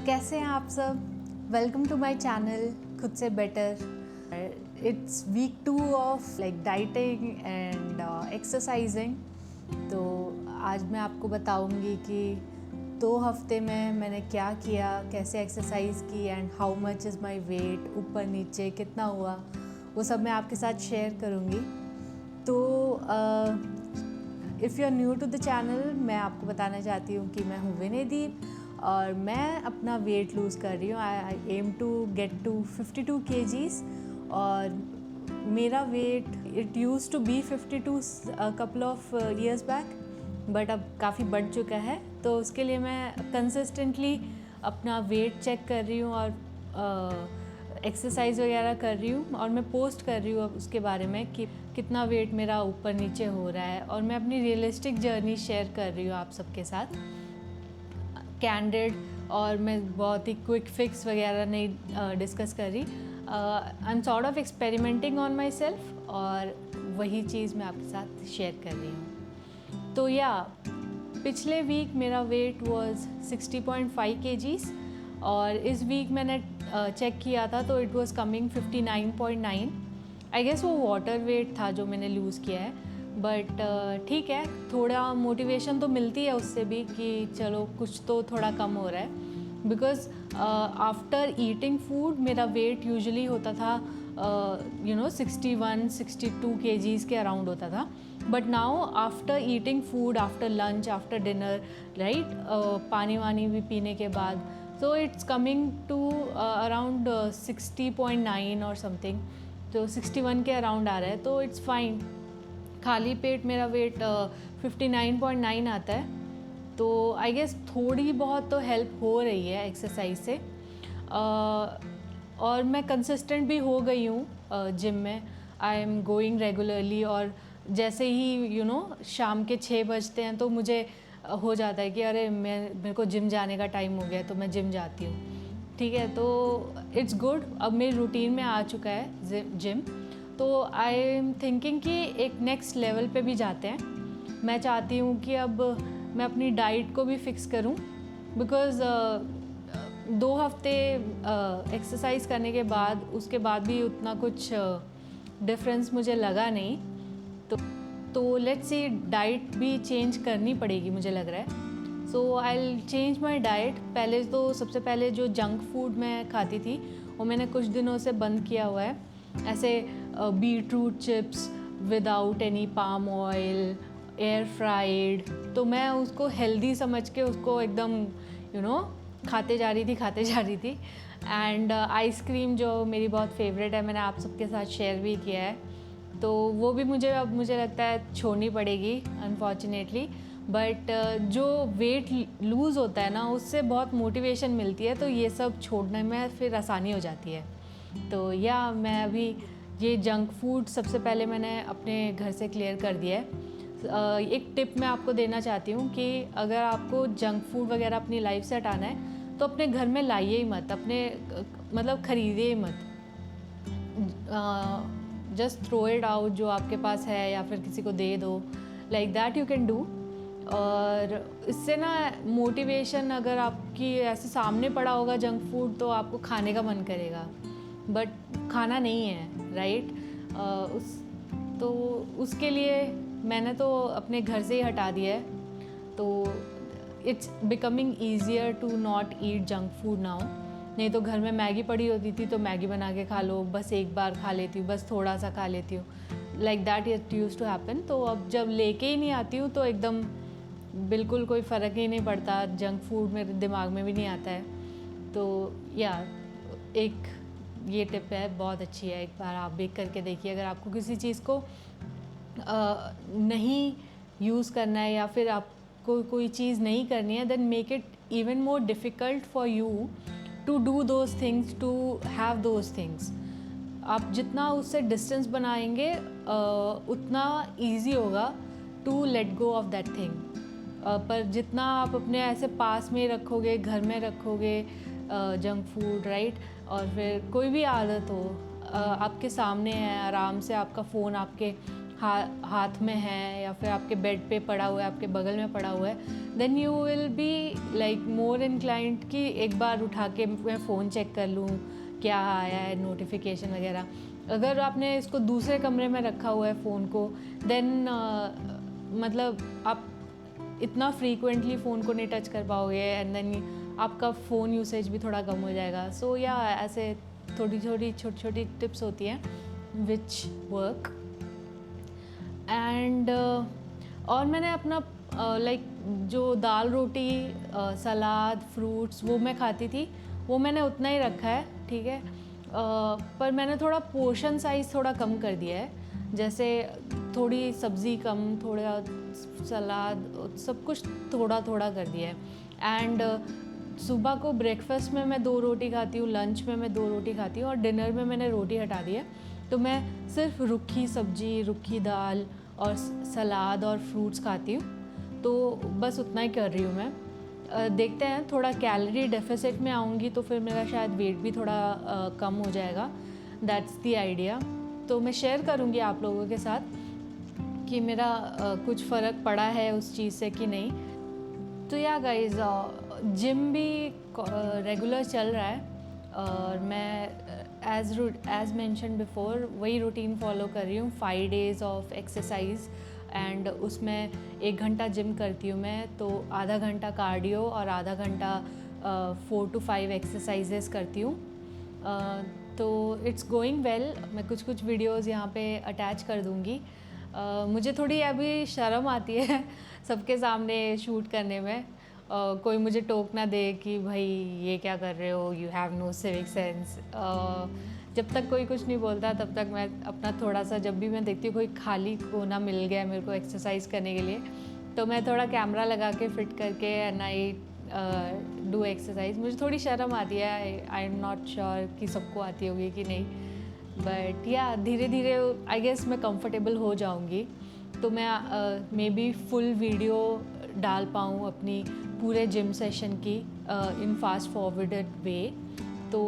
कैसे हैं आप सब। वेलकम टू माय चैनल खुद से better. It's week 2 of like dieting and exercising. तो आज मैं आपको बताऊंगी कि 2 हफ्ते में मैंने क्या किया, कैसे एक्सरसाइज की and how much is my weight, ऊपर नीचे कितना हुआ, वो सब मैं आपके साथ शेयर करूंगी। तो if you are new to the channel, मैं आपको बताना चाहती हूँ कि मैं हूँ विनयदीप और मैं अपना वेट लूज़ कर रही हूँ। I am to get to 52 kgs और मेरा weight it use to be 52 couple of years back, but अब काफ़ी बढ़ चुका है। तो उसके लिए मैं कंसिस्टेंटली अपना वेट चेक कर रही हूँ और एक्सरसाइज वगैरह कर रही हूँ और मैं पोस्ट कर रही हूँ उसके बारे में कि कितना वेट मेरा ऊपर नीचे हो रहा है, और मैं अपनी रियलिस्टिक जर्नी शेयर कर रही हूँ आप सबके साथ, कैंडिड। और मैं बहुत ही क्विक फिक्स वगैरह नहीं डिस्कस कर रही। I am sort of experimenting on my self, और वही चीज़ मैं आपके साथ शेयर कर रही हूँ। तो पिछले वीक मेरा वेट वॉज 60.5 kgs और इस वीक मैंने चेक किया था तो it was coming 59.9। I guess वो वाटर वेट था जो मैंने लूज़ किया है, बट ठीक है, थोड़ा मोटिवेशन तो मिलती है उससे भी कि चलो कुछ तो थोड़ा कम हो रहा है। बिकॉज आफ्टर ईटिंग फूड मेरा वेट यूजुअली होता था 61-62 kgs के अराउंड होता था, but now after eating food, after lunch, after dinner, right, पानी वानी भी पीने के बाद, so it's coming to around 60.9 और समथिंग, तो 61 के अराउंड आ रहा है, तो इट्स फाइन। खाली पेट मेरा वेट 59.9 आता है। तो आई गेस थोड़ी बहुत तो हेल्प हो रही है एक्सरसाइज से, और मैं कंसिस्टेंट भी हो गई हूँ जिम में। आई एम गोइंग रेगुलरली, और जैसे ही शाम के 6 बजते हैं तो मुझे हो जाता है कि अरे मेरे को जिम जाने का टाइम हो गया है, तो मैं जिम जाती हूँ। ठीक है, तो इट्स गुड, अब मेरी रूटीन में आ चुका है जिम। तो आई एम थिंकिंग कि एक नेक्स्ट लेवल पे भी जाते हैं। मैं चाहती हूँ कि अब मैं अपनी डाइट को भी फिक्स करूँ, बिकॉज़ 2 हफ्ते एक्सरसाइज करने के बाद उसके बाद भी उतना कुछ डिफरेंस मुझे लगा नहीं। तो लेट्स सी, डाइट भी चेंज करनी पड़ेगी मुझे लग रहा है। So I will change my diet. पहले तो सबसे पहले जो जंक फूड मैं खाती थी वो मैंने कुछ दिनों से बंद किया हुआ है। ऐसे beetroot chips without any palm oil, air fried, तो मैं उसको हेल्दी समझ के उसको एकदम खाते जा रही थी। एंड आइसक्रीम जो मेरी बहुत फेवरेट है, मैंने आप सबके साथ शेयर भी किया है, तो वो भी मुझे लगता है छोड़नी पड़ेगी अनफॉर्चुनेटली। बट जो वेट लूज़ होता है ना, उससे बहुत मोटिवेशन मिलती है, तो ये सब छोड़ने में फिर आसानी हो जाती है। तो मैं अभी ये जंक फूड सबसे पहले मैंने अपने घर से क्लियर कर दिया है। एक टिप मैं आपको देना चाहती हूँ कि अगर आपको जंक फूड वगैरह अपनी लाइफ से हटाना है तो अपने घर में लाइए ही मत, मतलब ख़रीदिए ही मत। जस्ट थ्रो इट आउट, जो आपके पास है, या फिर किसी को दे दो, like that you can do. और इससे ना मोटिवेशन, अगर आपकी ऐसे सामने पड़ा होगा जंक फूड तो आपको खाने का मन करेगा, बट खाना नहीं है, राइट। तो उसके लिए मैंने तो अपने घर से ही हटा दिया है। तो it's becoming easier to not eat junk food now. नहीं तो घर में मैगी पड़ी होती थी तो मैगी बना के खा लो, बस एक बार खा लेती हूँ, बस थोड़ा सा खा लेती हूँ, like that it used to happen. तो अब जब लेके ही नहीं आती हूँ तो एकदम बिल्कुल कोई फ़र्क ही नहीं पड़ता, जंक फूड मेरे दिमाग में भी नहीं आता है। तो एक ये टिप है, बहुत अच्छी है, एक बार आप भी करके देखिए। अगर आपको किसी चीज़ को नहीं यूज़ करना है या फिर आपको कोई चीज़ नहीं करनी है, then make it even more difficult for you to do those things, to have those things. आप जितना उससे डिस्टेंस बनाएंगे उतना ईजी होगा to let go of that thing. पर जितना आप अपने ऐसे पास में रखोगे, घर में रखोगे जंक फूड, राइट, और फिर कोई भी आदत हो आपके सामने है, आराम से आपका फ़ोन आपके हाथ में है या फिर आपके बेड पे पड़ा हुआ है, आपके बगल में पड़ा हुआ है, then you will be like more inclined कि एक बार उठा के मैं फ़ोन चेक कर लूँ क्या आया है, नोटिफिकेशन वगैरह। अगर आपने इसको दूसरे कमरे में रखा हुआ है फ़ोन को, देन मतलब आप इतना फ्रीक्वेंटली फ़ोन को नहीं टच कर पाओगे एंड देन आपका फ़ोन यूसेज भी थोड़ा कम हो जाएगा। सो या ऐसे छोटी छोटी टिप्स होती हैं विच वर्क। एंड और मैंने अपना लाइक जो दाल रोटी सलाद फ्रूट्स वो मैं खाती थी, वो मैंने उतना ही रखा है, ठीक है। पर मैंने थोड़ा पोर्शन साइज़ थोड़ा कम कर दिया है, जैसे थोड़ी सब्ज़ी कम, थोड़ा सलाद, सब कुछ थोड़ा थोड़ा कर दिया है। एंड सुबह को ब्रेकफास्ट में मैं 2 रोटी खाती हूँ, लंच में मैं 2 रोटी खाती हूँ और डिनर में मैंने रोटी हटा दी है। तो मैं सिर्फ रुखी सब्जी, रुखी दाल और सलाद और फ्रूट्स खाती हूँ। तो बस उतना ही कर रही हूँ मैं। देखते हैं, थोड़ा कैलोरी डेफिसिट में आऊँगी तो फिर मेरा शायद वेट भी थोड़ा कम हो जाएगा। That's the idea. तो मैं शेयर करूँगी आप लोगों के साथ कि मेरा कुछ फ़र्क पड़ा है उस चीज़ से कि नहीं। तो या गाइज, जिम भी रेगुलर चल रहा है और मैं एज मेंशन बिफोर वही रूटीन फॉलो कर रही हूँ, 5 days ऑफ एक्सरसाइज एंड उसमें 1 घंटा जिम करती हूँ मैं, तो आधा घंटा कार्डियो और आधा घंटा 4 to 5 एक्सरसाइजेस करती हूँ। तो इट्स गोइंग वेल। मैं कुछ वीडियोज़ यहाँ पे अटैच कर दूँगी। मुझे थोड़ी अभी शर्म आती है सबके सामने शूट करने में, कोई मुझे टोक ना दे कि भाई ये क्या कर रहे हो, you have no civic sense. जब तक कोई कुछ नहीं बोलता तब तक मैं अपना थोड़ा सा, जब भी मैं देखती हूँ कोई खाली कोना मिल गया मेरे को एक्सरसाइज करने के लिए, तो मैं थोड़ा कैमरा लगा के फिट करके एंड आई डू एक्सरसाइज। मुझे थोड़ी शर्म आती है, आई एम नॉट श्योर कि सबको आती होगी कि नहीं, बट या धीरे धीरे आई गेस मैं कंफर्टेबल हो जाऊँगी तो मैं मे बी फुल वीडियो डाल पाऊँ अपनी पूरे जिम सेशन की इन फास्ट फॉरवर्डेड वे, तो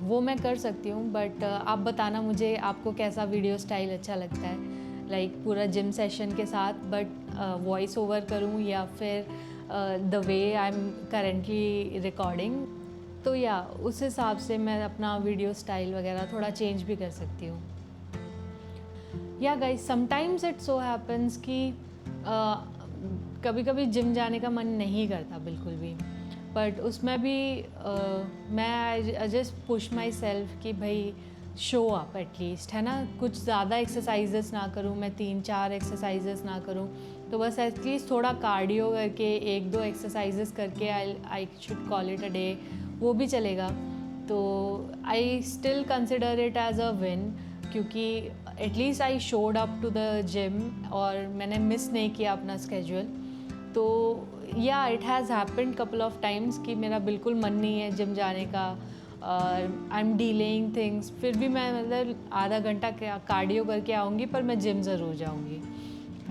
वो मैं कर सकती हूँ। बट आप बताना मुझे आपको कैसा वीडियो स्टाइल अच्छा लगता है, लाइक पूरा जिम सेशन के साथ बट वॉइस ओवर करूँ या फिर the way I am currently recording. तो या उस हिसाब से मैं अपना वीडियो स्टाइल वगैरह थोड़ा चेंज भी कर सकती हूँ। या guys, sometimes it so happens कि कभी कभी जिम जाने का मन नहीं करता बिल्कुल भी, बट उसमें भी मैं I just push my self कि भाई शो अप एटलीस्ट, है ना। कुछ ज़्यादा एक्सरसाइजेस ना करूँ मैं, 3-4 एक्सरसाइजेस ना करूँ, तो बस एटलीस्ट थोड़ा कार्डियो करके 1-2 एक्सरसाइजेस करके I should call it a day, वो भी चलेगा। तो I still consider it as a win, क्योंकि at least I showed up to the gym और मैंने मिस नहीं किया अपना स्केड्यूल। तो yeah it has happened couple of times कि मेरा बिल्कुल मन नहीं है जिम जाने का, आई एम डीलेइंग थिंग्स, फिर भी मैं मतलब आधा घंटा कार्डियो करके आऊँगी पर मैं जिम ज़रूर जाऊँगी।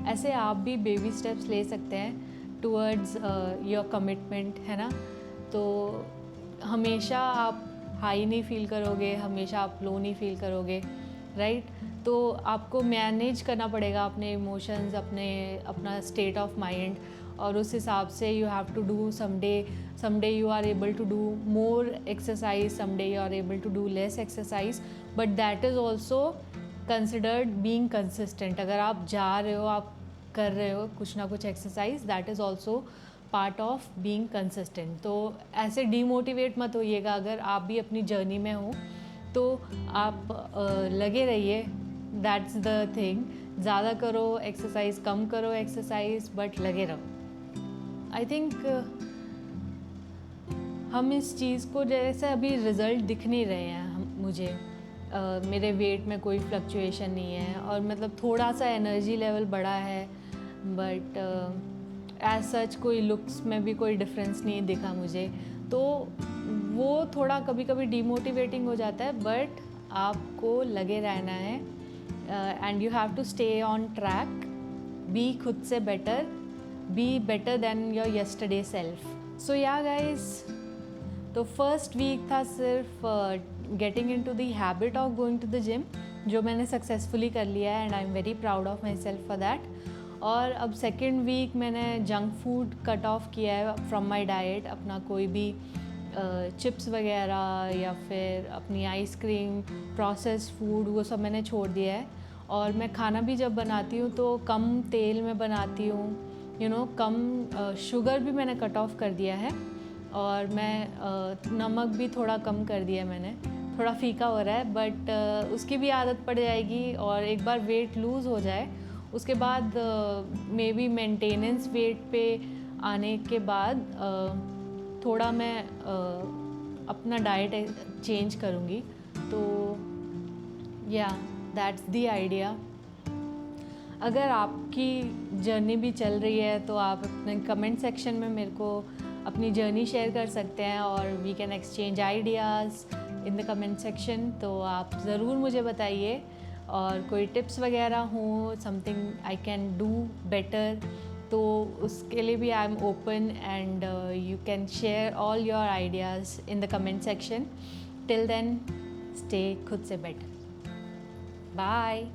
ऐसे आप भी बेबी स्टेप्स ले सकते हैं टूवर्ड्स योर कमिटमेंट, है ना। तो हमेशा आप हाई नहीं फील करोगे, हमेशा आप लो नहीं फील करोगे, राइट। तो आपको मैनेज करना पड़ेगा अपने इमोशंस, अपना स्टेट ऑफ माइंड, और उस हिसाब से you have to do someday you are able to do more exercise, someday you are able to do less exercise, but that is also considered being consistent। अगर आप जा रहे हो, आप कर रहे हो कुछ ना कुछ exercise, that is also part of being consistent. तो ऐसे डीमोटिवेट मत होइएगा, अगर आप भी अपनी जर्नी में हो तो आप लगे रहिए, दैट्स द थिंग। ज़्यादा करो एक्सरसाइज, कम करो एक्सरसाइज, बट लगे रहो। आई थिंक हम इस चीज़ को, जैसे अभी रिज़ल्ट दिख नहीं रहे हैं मुझे, मेरे वेट में कोई फ्लक्चुएशन नहीं है और मतलब थोड़ा सा एनर्जी लेवल बढ़ा है, बट एज सच कोई लुक्स में भी कोई डिफरेंस नहीं दिखा मुझे, तो वो थोड़ा कभी कभी डीमोटिवेटिंग हो जाता है। बट आपको लगे रहना है and you have to stay on track, be खुद से better, be better than your yesterday self. So yeah guys, तो फर्स्ट वीक था सिर्फ getting into the habit of going to the gym, जो मैंने सक्सेसफुली कर लिया है and I am very proud of my self for that. और अब सेकेंड वीक मैंने जंक फूड कट ऑफ किया है फ्रॉम माई डाइट। अपना कोई भी चिप्स वगैरह या फिर अपनी आइसक्रीम, प्रोसेस्ड फूड, वो सब मैंने छोड़ दिया है। और मैं खाना भी जब बनाती हूँ तो कम तेल में बनाती हूँ, कम शुगर भी मैंने कट ऑफ कर दिया है। और मैं नमक भी थोड़ा कम कर दिया है मैंने, थोड़ा फीका हो रहा है बट उसकी भी आदत पड़ जाएगी। और एक बार वेट लूज़ हो जाए उसके बाद मे बी मेंटेनेंस वेट पे आने के बाद थोड़ा मैं अपना डाइट चेंज करूँगी। तो या दैट्स द आइडिया। अगर आपकी जर्नी भी चल रही है तो आप अपने कमेंट सेक्शन में मेरे को अपनी जर्नी शेयर कर सकते हैं और we can exchange ideas in the comment section. तो आप ज़रूर मुझे बताइए, और कोई टिप्स वगैरह हो, something I can do better, तो उसके लिए भी I am open and you can share all your ideas in the comment section. Till then, stay खुद से बेटर। बाय।